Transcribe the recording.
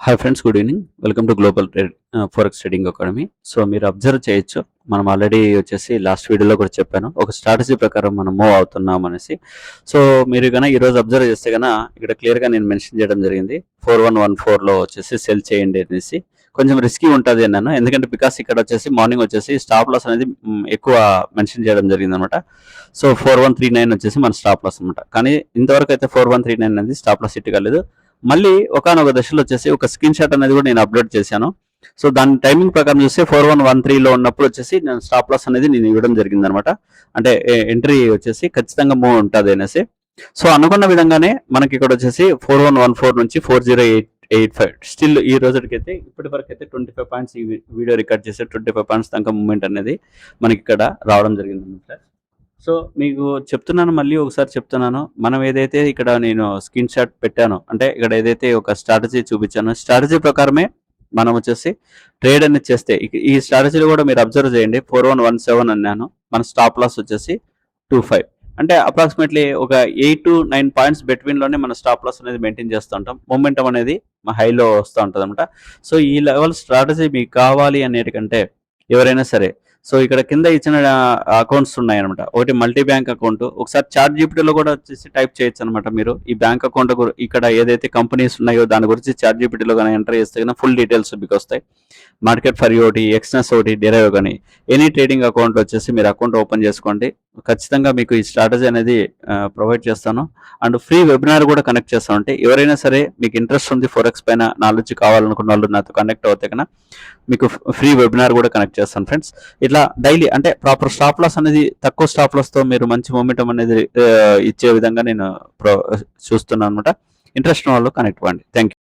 Hi friends, good evening. Welcome to global forex trading academy. So మీరు observe చేయొచ్చు, మనం already వచ్చేసి last వీడియోలో కూడా చెప్పాను, ఒక స్ట్రాటజీ ప్రకారం మనం మూవ్ అవుతున్నాం అనేసి. సో మీరు కన్నా ఈరోజు అబ్జర్వ్ చేస్తే కన్నా ఇక్కడ క్లియర్గా నేను మెన్షన్ చేయడం జరిగింది, 4114లో వచ్చేసి సెల్ చేయండి అనేసి. కొంచెం రిస్కీ ఉంటుంది అన్నాను, ఎందుకంటే బికాస్ ఇక్కడ వచ్చేసి మార్నింగ్ వచ్చేసి స్టాప్ లాస్ అనేది ఎక్కువ మెన్షన్ చేయడం జరిగింది అనమాట. సో 4139 వచ్చేసి మన స్టాప్ లాస్ అనమాట. కానీ ఇంతవరకు అయితే 4139 అనేది స్టాప్ లాస్ హిట్ కాలేదు. మళ్ళీ ఒకానొక దశలో వచ్చేసి ఒక స్క్రీన్ షాట్ అనేది కూడా నేను అప్లోడ్ చేశాను. సో దాని టైమింగ్ ప్రకారం చూస్తే 4113లో ఉన్నప్పుడు వచ్చేసి నేను స్టాప్ లాస్ అనేది నేను ఇవ్వడం జరిగింది అనమాట. అంటే ఎంట్రీ వచ్చేసి ఖచ్చితంగా మూవ్ ఉంటుంది అనేసి. సో అనుకున్న విధంగానే మనకి ఇక్కడ వచ్చేసి 4114 నుంచి 4085 స్టిల్ ఈ రోజుకైతే ఇప్పటి వరకు అయితే 25 పాయింట్స్ ఈ వీడియో రికార్డ్ చేసే 25 పాయింట్స్ దాకా మూవ్మెంట్ అనేది మనకి ఇక్కడ రావడం జరిగింది అనమాట. సో మీకు చెప్తున్నాను, మళ్ళీ ఒకసారి చెప్తున్నాను, మనం ఏదైతే ఇక్కడ నేను స్క్రీన్ షాట్ పెట్టానో, అంటే ఇక్కడ ఏదైతే ఒక స్ట్రాటజీ చూపించానో, స్ట్రాటజీ ప్రకారమే మనం వచ్చేసి ట్రేడ్ అనేది చేస్తే ఈ స్ట్రాటజీలో కూడా మీరు అబ్జర్వ్ చేయండి. 4117 అన్నాను, మన స్టాప్ లాస్ వచ్చేసి 25. అంటే అప్రాక్సిమేట్లీ ఒక 8 to 9 పాయింట్స్ బిట్వీన్లోనే మన స్టాప్ లాస్ అనేది మెయింటైన్ చేస్తూ ఉంటాం. మొమెంటం అనేది హైలో వస్తూ ఉంటుంది అనమాట. సో ఈ లెవెల్ స్ట్రాటజీ మీకు కావాలి అనేటికంటే ఎవరైనా సరే, సో ఇక్కడ కింద ఇచ్చిన అకౌంట్స్ ఉన్నాయన్నమాట. ఒకటి మల్టీ బ్యాంక్ అకౌంట్, ఒకసారి చాట్ జీపీటీలో కూడా వచ్చేసి టైప్ చేయొచ్చు అనమాట. మీరు ఈ బ్యాంక్ అకౌంట్ ఇక్కడ ఏదైతే కంపెనీస్ ఉన్నాయో దాని గురించి చాట్ జీపీటీలో కానీ ఎంటర్ చేస్తే కానీ ఫుల్ డీటెయిల్స్ మీకు వస్తాయి. మార్కెట్ ఫర్ ఒకటి, ఎక్స్నెస్ ఒకటి, డెరైవ్ కానీ ఎనీ ట్రేడింగ్ అకౌంట్ వచ్చేసి మీరు అకౌంట్ ఓపెన్ చేసుకోండి. ఖచ్చితంగా మీకు ఈ స్ట్రాటజీ అనేది ప్రొవైడ్ చేస్తాను. అండ్ ఫ్రీ వెబినార్ కూడా కనెక్ట్ చేస్తాను. అంటే ఎవరైనా సరే మీకు ఇంట్రెస్ట్ ఉంది ఫోరెక్స్ పైన నాలెడ్జ్ కావాలనుకున్న వాళ్ళు నాతో కనెక్ట్ అవుతే కన్నా మీకు ఫ్రీ వెబినార్ కూడా కనెక్ట్ చేస్తాను ఫ్రెండ్స్. ఇట్లా డైలీ అంటే ప్రాపర్ స్టాప్ లాస్ అనేది తక్కువ స్టాప్ లాస్తో మీరు మంచి మూమెంటం అనేది ఇచ్చే విధంగా నేను చూస్తున్నాను అనమాట. ఇంట్రెస్ట్ ఉన్న వాళ్ళు కనెక్ట్ అవ్వండి. Thank you.